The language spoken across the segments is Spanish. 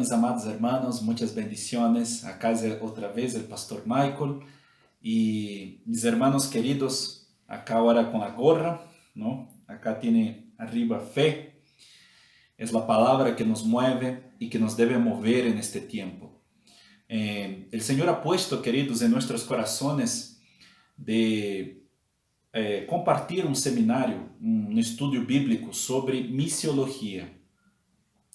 mis amados hermanos, muchas bendiciones. Acá es otra vez el pastor Michael y mis hermanos queridos, acá ahora con la gorra, ¿no? Acá tiene arriba fe, es la palabra que nos mueve y que nos debe mover en este tiempo. El Señor ha puesto, queridos, en nuestros corazones de compartir un seminario, un estudio bíblico sobre misiología.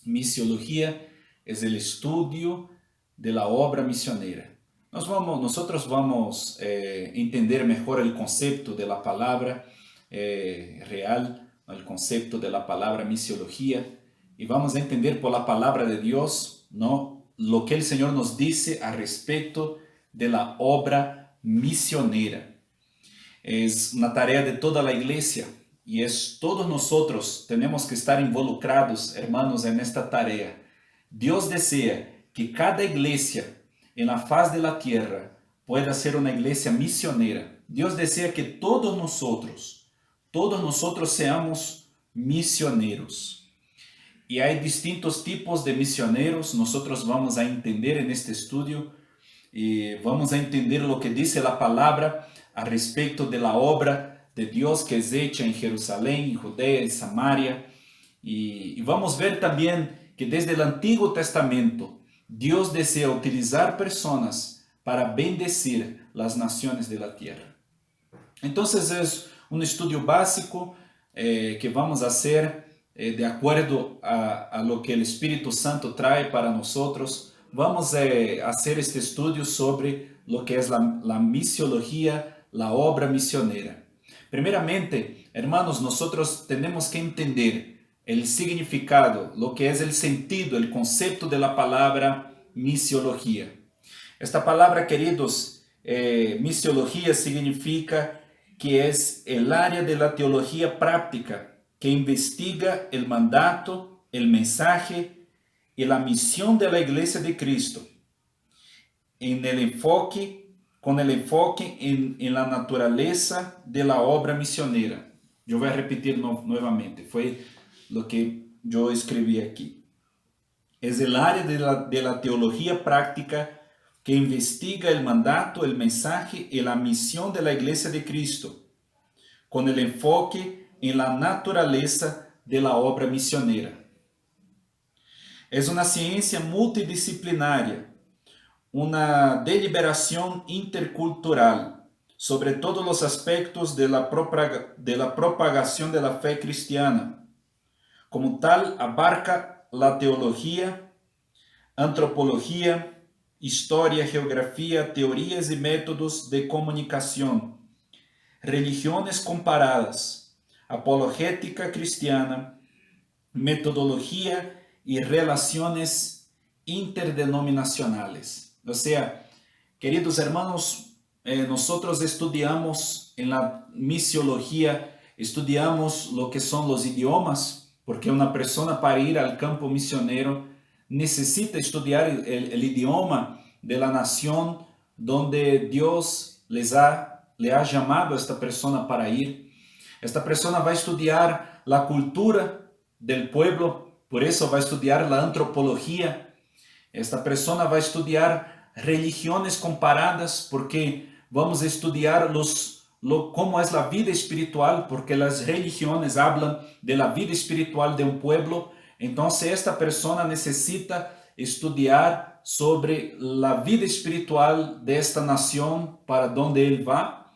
Misiología es el estudio de la obra misionera. Nosotros vamos a entender mejor el concepto de la palabra real, el concepto de la palabra misiología, y vamos a entender por la palabra de Dios, ¿no?, lo que el Señor nos dice a respecto de la obra misionera. Es una tarea de toda la iglesia y todos nosotros tenemos que estar involucrados, hermanos, en esta tarea. Dios desea que cada iglesia en la faz de la tierra pueda ser una iglesia misionera. Dios desea que todos nosotros seamos misioneros. Y hay distintos tipos de misioneros. Nosotros vamos a entender en este estudio y vamos a entender lo que dice la palabra a respecto de la obra de Dios que es hecha en Jerusalén, en Judea, en Samaria. Y vamos a ver también que desde el Antiguo Testamento Dios desea utilizar personas para bendecir las naciones de la tierra. Entonces es un estudio básico que vamos a hacer de acuerdo a lo que el Espíritu Santo trae para nosotros. Vamos a hacer este estudio sobre lo que es la misiología, la obra misionera. Primeramente, hermanos, nosotros tenemos que entender el significado, lo que es el sentido, el concepto de la palabra misiología. Esta palabra, queridos, misiología significa que es el área de la teología práctica que investiga el mandato, el mensaje y la misión de la Iglesia de Cristo, con el enfoque en la naturaleza de la obra misionera. Yo voy a repetir nuevamente, fue lo que yo escribí aquí. Es el área de la teología práctica que investiga el mandato, el mensaje y la misión de la Iglesia de Cristo, con el enfoque en la naturaleza de la obra misionera. Es una ciencia multidisciplinaria, una deliberación intercultural sobre todos los aspectos de la propagación de la fe cristiana. Como tal, abarca la teología, antropología, historia, geografía, teorías y métodos de comunicación, religiones comparadas, apologética cristiana, metodología y relaciones interdenominacionales. O sea, queridos hermanos, nosotros estudiamos en la misiología, estudiamos lo que son los idiomas, porque una persona para ir al campo misionero necesita estudiar el idioma de la nación donde Dios le ha llamado a esta persona para ir. Esta persona va a estudiar la cultura del pueblo, por eso va a estudiar la antropología. Esta persona va a estudiar religiones comparadas, porque vamos a estudiar cómo es la vida espiritual, porque las religiones hablan de la vida espiritual de un pueblo. Entonces esta persona necesita estudiar sobre la vida espiritual de esta nación para donde él va.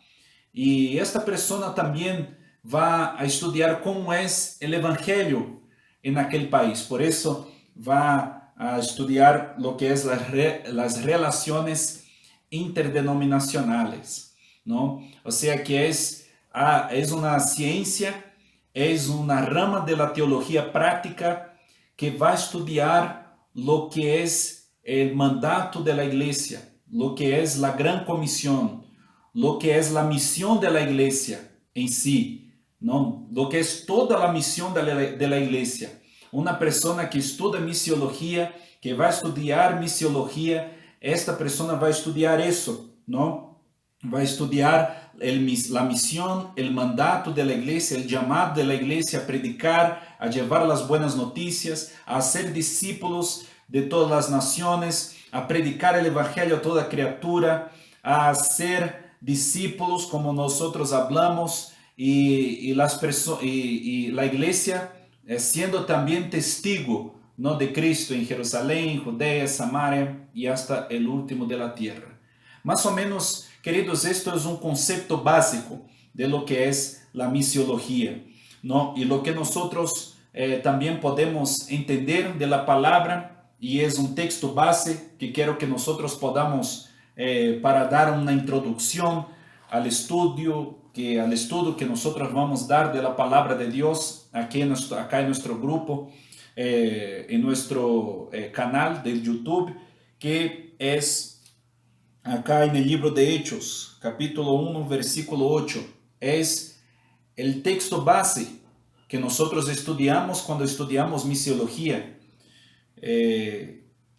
Y esta persona también va a estudiar cómo es el evangelio en aquel país. Por eso va a estudiar lo que es las relaciones interdenominacionales, ¿no? O sea que es una ciencia, es una rama de la teología práctica que va a estudiar lo que es el mandato de la iglesia, lo que es la gran comisión, lo que es la misión de la iglesia en sí, ¿no? Lo que es toda la misión de la iglesia. Una persona que estudia misiología, que va a estudiar misiología, esta persona va a estudiar eso, ¿no? Va a estudiar la misión, el mandato de la iglesia, el llamado de la iglesia a predicar, a llevar las buenas noticias, a hacer discípulos de todas las naciones, a predicar el evangelio a toda criatura, a ser discípulos como nosotros hablamos y la iglesia siendo también testigo, ¿no?, de Cristo en Jerusalén, Judea, Samaria y hasta el último de la tierra. Más o menos, queridos, esto es un concepto básico de lo que es la misiología, ¿no? Y lo que nosotros también podemos entender de la palabra, y es un texto base que quiero que nosotros podamos, para dar una introducción al estudio que nosotros vamos a dar de la palabra de Dios acá en nuestro grupo, en nuestro canal de YouTube, que es acá en el libro de Hechos, capítulo 1, versículo 8. Es el texto base que nosotros estudiamos cuando estudiamos misiología.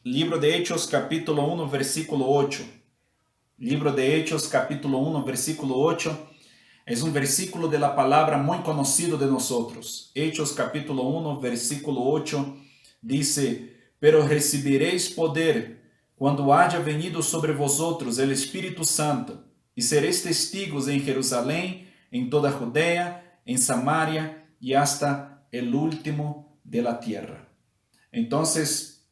Libro de Hechos, capítulo 1, versículo 8. Libro de Hechos, capítulo 1, versículo 8. Es un versículo de la palabra muy conocido de nosotros. Hechos capítulo 1, versículo 8, dice: pero recibiréis poder cuando haya venido sobre vosotros el Espíritu Santo, y seréis testigos en Jerusalén, en toda Judea, en Samaria y hasta el último de la tierra. Entonces,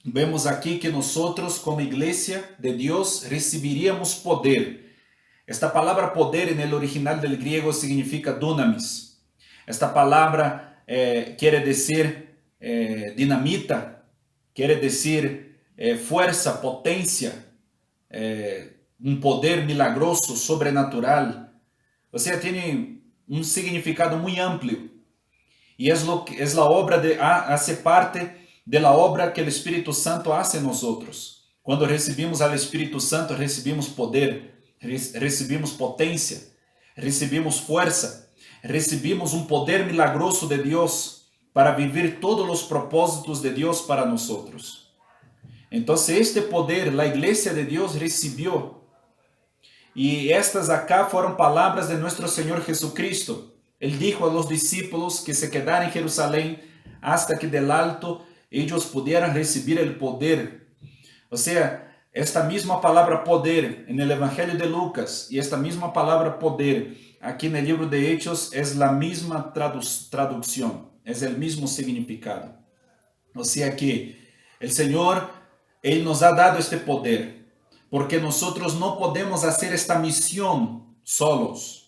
vemos aquí que nosotros como iglesia de Dios recibiríamos poder. Esta palabra poder en el original del griego significa dunamis. Esta palabra quiere decir dinamita, quiere decir fuerza, potencia, un poder milagroso, sobrenatural. O sea, tiene un significado muy amplio. Y es la obra hace parte de la obra que el Espíritu Santo hace en nosotros. Cuando recibimos al Espíritu Santo, recibimos poder, recibimos potencia, recibimos fuerza, recibimos un poder milagroso de Dios para vivir todos los propósitos de Dios para nosotros. Entonces este poder la iglesia de Dios recibió. Y estas acá fueron palabras de nuestro Señor Jesucristo. Él dijo a los discípulos que se quedaran en Jerusalén hasta que del alto ellos pudieran recibir el poder. O sea, esta misma palabra poder en el Evangelio de Lucas y esta misma palabra poder aquí en el libro de Hechos es la misma traducción, es el mismo significado. O sea que el Señor, Él nos ha dado este poder, porque nosotros no podemos hacer esta misión solos.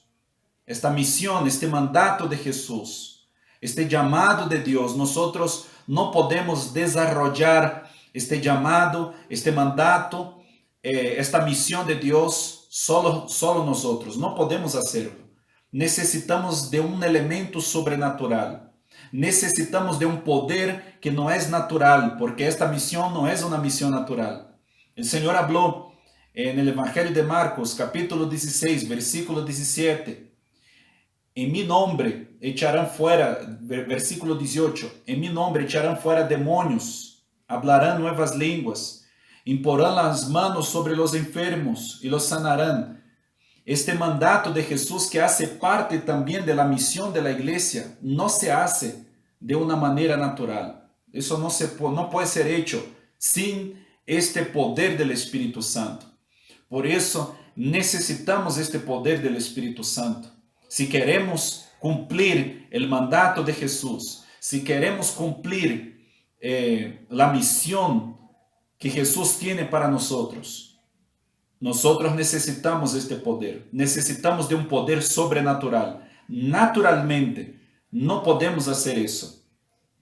Esta misión, este mandato de Jesús, este llamado de Dios, nosotros no podemos desarrollar este llamado, este mandato, esta misión de Dios, solo nosotros. No podemos hacerlo. Necesitamos de un elemento sobrenatural. Necesitamos de un poder que no es natural, porque esta misión no es una misión natural. El Señor habló en el Evangelio de Marcos, capítulo 16, versículo 17. En mi nombre echarán fuera, versículo 18, en mi nombre echarán fuera demonios, hablarán nuevas lenguas, imporán las manos sobre los enfermos y los sanarán. Este mandato de Jesús, que hace parte también de la misión de la iglesia, no se hace de una manera natural. Eso no puede ser hecho sin este poder del Espíritu Santo. Por eso necesitamos este poder del Espíritu Santo. Si queremos cumplir el mandato de Jesús, si queremos cumplir la misión que Jesús tiene para nosotros necesitamos este poder. Necesitamos de un poder sobrenatural. Naturalmente, no podemos hacer eso.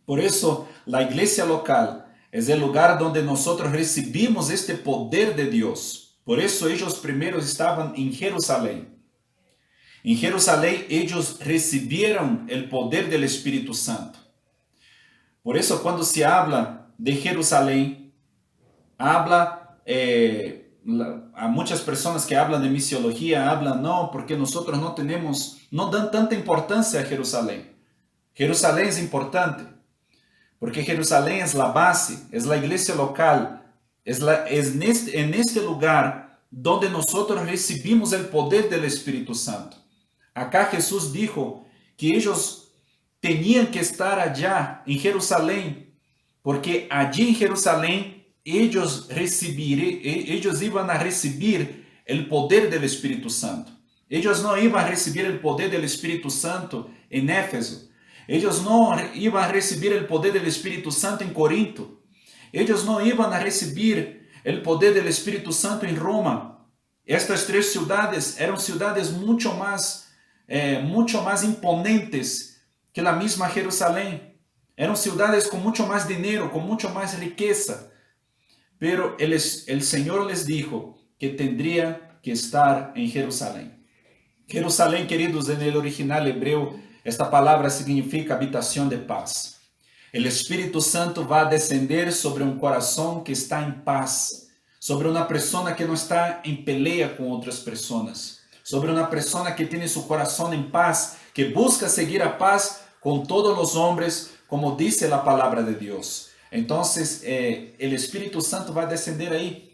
Por eso, la iglesia local es el lugar donde nosotros recibimos este poder de Dios. Por eso ellos primero estaban en Jerusalén. En Jerusalén ellos recibieron el poder del Espíritu Santo. Por eso cuando se habla de Jerusalén, habla a muchas personas que hablan de misiología, hablan no, porque nosotros no dan tanta importancia a Jerusalén. Jerusalén es importante, porque Jerusalén es la base, es la iglesia local, en este lugar donde nosotros recibimos el poder del Espíritu Santo. Acá Jesús dijo que ellos tenían que estar allá en Jerusalén, porque allí en Jerusalén ellos iban a recibir el poder del Espíritu Santo. Ellos no iban a recibir el poder del Espíritu Santo en Éfeso. Ellos no iban a recibir el poder del Espíritu Santo en Corinto. Ellos no iban a recibir el poder del Espíritu Santo en Roma. Estas tres ciudades eran ciudades mucho más imponentes que la misma Jerusalén. Eran ciudades con mucho más dinero, con mucho más riqueza. Pero el Señor les dijo que tendría que estar en Jerusalén. Jerusalén, queridos, en el original hebreo, esta palabra significa habitación de paz. El Espíritu Santo va a descender sobre un corazón que está en paz, sobre una persona que no está en pelea con otras personas, sobre una persona que tiene su corazón en paz, que busca seguir a paz con todos los hombres, como dice la palabra de Dios. Entonces, el Espíritu Santo va a descender ahí.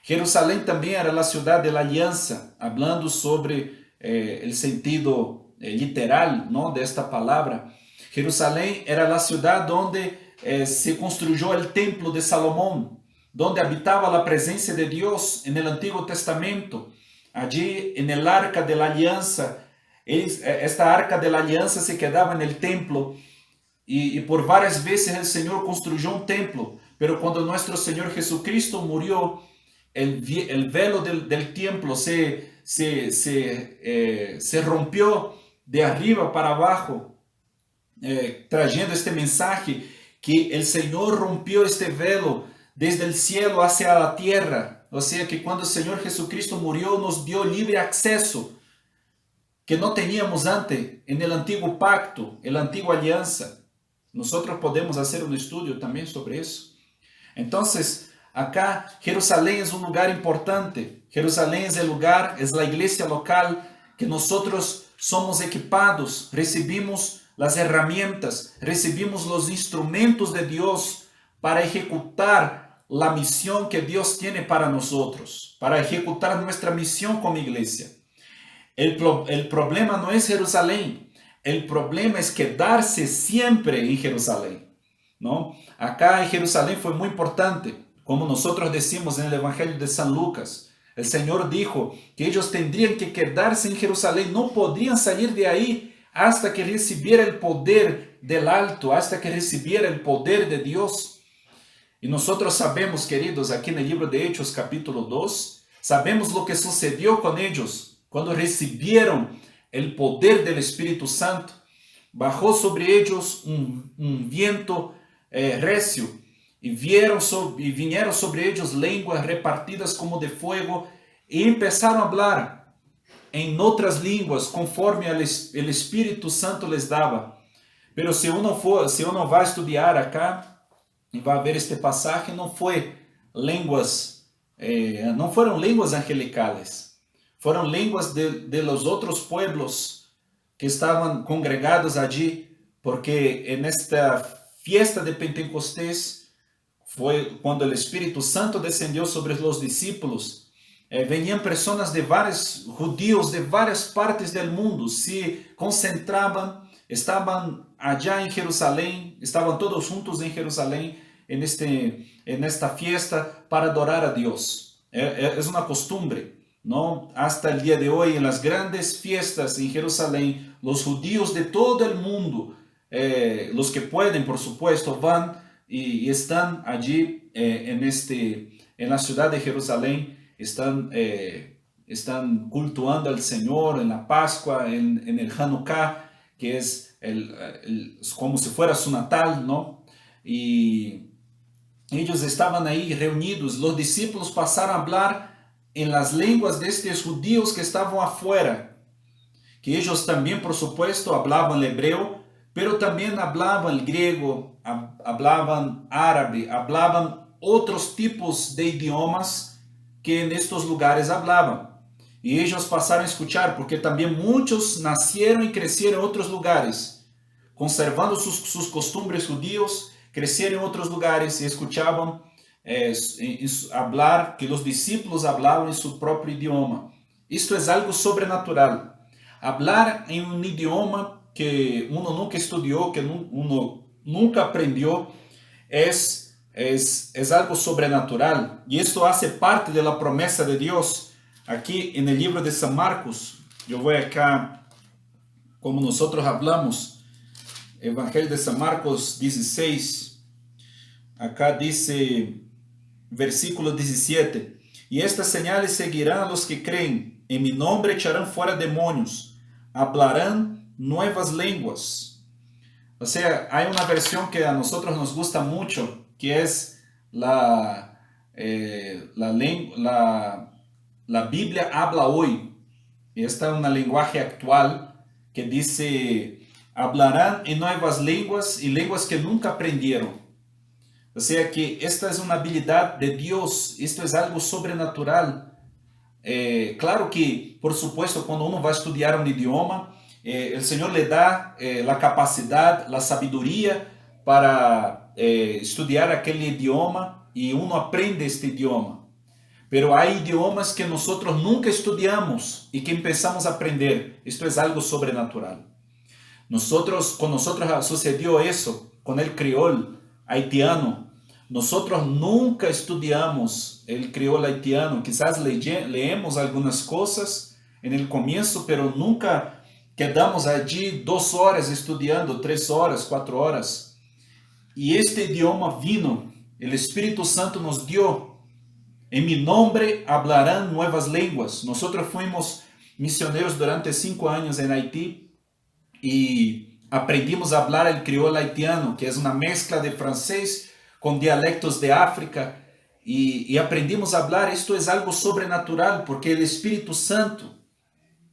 Jerusalén también era la ciudad de la alianza, hablando sobre el sentido literal, ¿no?, de esta palabra. Jerusalén era la ciudad donde se construyó el templo de Salomón, donde habitaba la presencia de Dios en el Antiguo Testamento. Allí en el arca de la alianza, esta arca de la alianza se quedaba en el templo y por varias veces el Señor construyó un templo, pero cuando nuestro Señor Jesucristo murió, el velo del templo se rompió de arriba para abajo, trayendo este mensaje que el Señor rompió este velo desde el cielo hacia la tierra. O sea que cuando el Señor Jesucristo murió nos dio libre acceso que no teníamos antes en el antiguo pacto, en la antigua alianza. Nosotros podemos hacer un estudio también sobre eso. Entonces, acá Jerusalén es un lugar importante. Jerusalén es el lugar, es la iglesia local que nosotros somos equipados, recibimos las herramientas, recibimos los instrumentos de Dios para ejecutar la misión que Dios tiene para nosotros, para ejecutar nuestra misión como iglesia. El problema no es Jerusalén, el problema es quedarse siempre en Jerusalén, ¿no? Acá en Jerusalén fue muy importante, como nosotros decimos en el Evangelio de San Lucas. El Señor dijo que ellos tendrían que quedarse en Jerusalén, no podrían salir de ahí hasta que recibiera el poder del alto, hasta que recibiera el poder de Dios. Y nosotros sabemos, queridos, aquí en el libro de Hechos capítulo 2, sabemos lo que sucedió con ellos cuando recibieron el poder del Espíritu Santo. Bajó sobre ellos un viento recio y vinieron sobre ellos lenguas repartidas como de fuego y empezaron a hablar en otras lenguas conforme el Espíritu Santo les daba. Pero si uno va a estudiar acá y va a ver este pasaje, no fueron lenguas angelicales, fueron lenguas de los otros pueblos que estaban congregados allí, porque en esta fiesta de Pentecostés fue cuando el Espíritu Santo descendió sobre los discípulos. Venían personas judíos de varias partes del mundo, se concentraban, estaban allá en Jerusalén, estaban todos juntos en Jerusalén en esta fiesta para adorar a Dios. Es una costumbre, ¿no? Hasta el día de hoy, en las grandes fiestas en Jerusalén, los judíos de todo el mundo, los que pueden, por supuesto, van y están allí en la ciudad de Jerusalén, están cultuando al Señor en la Pascua, en el Hanukkah, que es como si fuera su natal, ¿no? Y ellos estaban ahí reunidos, los discípulos pasaron a hablar en las lenguas de estos judíos que estaban afuera, que ellos también, por supuesto, hablaban el hebreo, pero también hablaban el griego, hablaban árabe, hablaban otros tipos de idiomas que en estos lugares hablaban. Y ellos pasaron a escuchar, porque también muchos nacieron y crecieron en otros lugares, conservando sus costumbres judíos, crecieron en otros lugares y escuchaban hablar, que los discípulos hablaban en su propio idioma. Esto es algo sobrenatural. Hablar en un idioma que uno nunca estudió, que uno nunca aprendió, es algo sobrenatural. Y esto hace parte de la promesa de Dios. Aquí en el libro de San Marcos, yo voy acá, como nosotros hablamos, Evangelio de San Marcos 16, acá dice, versículo 17, y estas señales seguirán a los que creen, en mi nombre echarán fuera demonios, hablarán nuevas lenguas. O sea, hay una versión que a nosotros nos gusta mucho, que es la Biblia habla hoy. Esta es un lenguaje actual que dice, hablarán en nuevas lenguas y lenguas que nunca aprendieron. O sea que esta es una habilidad de Dios, esto es algo sobrenatural. Claro que, por supuesto, cuando uno va a estudiar un idioma, el Señor le da la capacidad, la sabiduría para estudiar aquel idioma y uno aprende este idioma. Pero hay idiomas que nosotros nunca estudiamos y que empezamos a aprender. Esto es algo sobrenatural. Con nosotros sucedió eso, con el criol haitiano. Nosotros nunca estudiamos el criol haitiano. Quizás leemos algunas cosas en el comienzo, pero nunca quedamos allí 2 horas estudiando, 3 horas, 4 horas. Y este idioma vino, el Espíritu Santo nos dio. En mi nombre hablarán nuevas lenguas. Nosotros fuimos misioneros durante 5 años en Haití y aprendimos a hablar el criol haitiano, que es una mezcla de francés con dialectos de África. Y aprendimos a hablar. Esto es algo sobrenatural porque el Espíritu Santo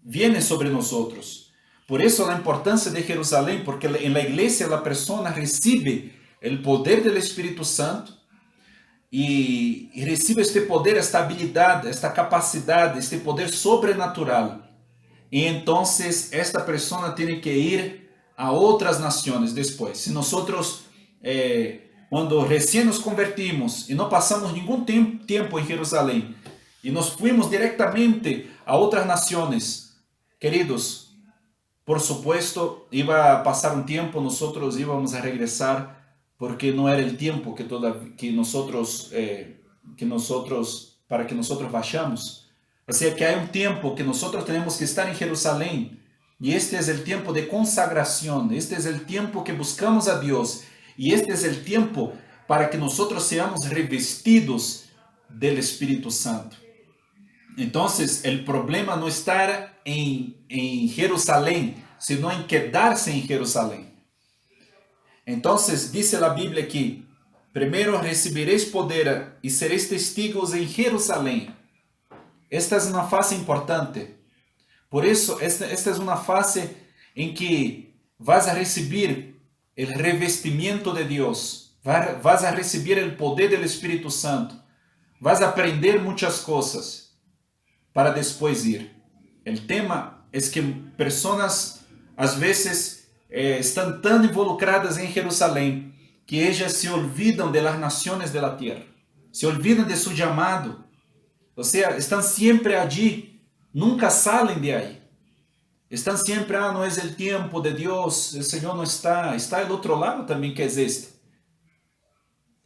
viene sobre nosotros. Por eso la importancia de Jerusalén, porque en la iglesia la persona recibe el poder del Espíritu Santo y recibe este poder, esta habilidad, esta capacidad, este poder sobrenatural. Y entonces esta persona tiene que ir a otras naciones después. Si nosotros, cuando recién nos convertimos y no pasamos ningún tiempo en Jerusalén y nos fuimos directamente a otras naciones, queridos, por supuesto, iba a pasar un tiempo, nosotros íbamos a regresar porque no era el tiempo para que nosotros vayamos. O sea que hay un tiempo que nosotros tenemos que estar en Jerusalén. Y este es el tiempo de consagración. Este es el tiempo que buscamos a Dios. Y este es el tiempo para que nosotros seamos revestidos del Espíritu Santo. Entonces, el problema no está en Jerusalén, sino en quedarse en Jerusalén. Entonces, dice la Biblia que primero recibiréis poder y seréis testigos en Jerusalén. Esta es una fase importante. Por eso, esta es una fase en que vas a recibir el revestimiento de Dios. Vas a recibir el poder del Espíritu Santo. Vas a aprender muchas cosas para después ir. El tema es que personas, a veces, están tan involucradas en Jerusalén que ellas se olvidan de las naciones de la tierra. Se olvidan de su llamado. O sea, están siempre allí, nunca salen de ahí. Están siempre, no es el tiempo de Dios, el Señor no está el otro lado también que es este.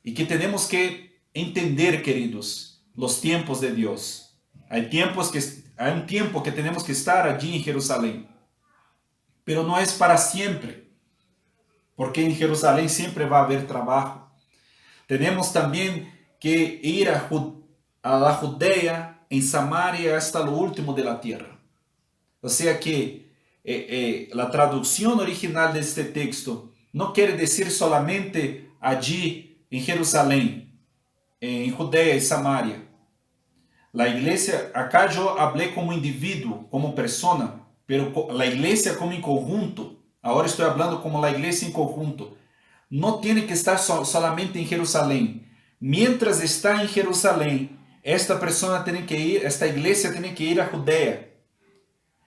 Y que tenemos que entender, queridos, los tiempos de Dios. Hay un tiempo que tenemos que estar allí en Jerusalén. Pero no es para siempre, porque en Jerusalén siempre va a haber trabajo. Tenemos también que ir a la Judea, en Samaria, hasta lo último de la tierra. O sea que la traducción original de este texto no quiere decir solamente allí en Jerusalén, en Judea y Samaria. La iglesia, acá yo hablé como individuo, como persona, pero la iglesia como en conjunto, ahora estoy hablando como la iglesia en conjunto, no tiene que estar solamente en Jerusalén. Mientras está en Jerusalén, esta iglesia tiene que ir a Judea.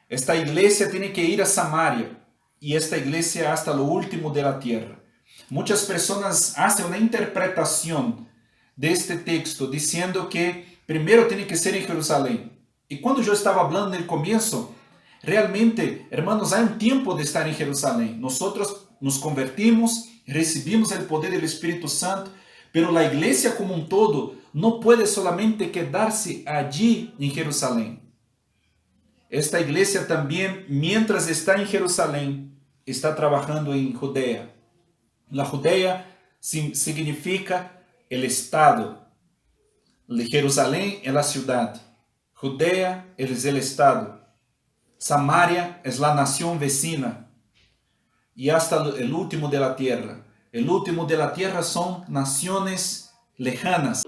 Esta iglesia tiene que ir a Samaria y esta iglesia hasta lo último de la tierra. Muchas personas hacen una interpretación de este texto diciendo que primero tiene que ser en Jerusalén. Y cuando yo estaba hablando en el comienzo, realmente, hermanos, hay un tiempo de estar en Jerusalén. Nosotros nos convertimos recibimos el poder del Espíritu Santo, pero la iglesia como un todo no puede solamente quedarse allí en Jerusalén. Esta iglesia también, mientras está en Jerusalén, está trabajando en Judea. La Judea significa el estado. Jerusalén es la ciudad. Judea es el estado. Samaria es la nación vecina. Y hasta el último de la tierra. El último de la tierra son naciones lejanas.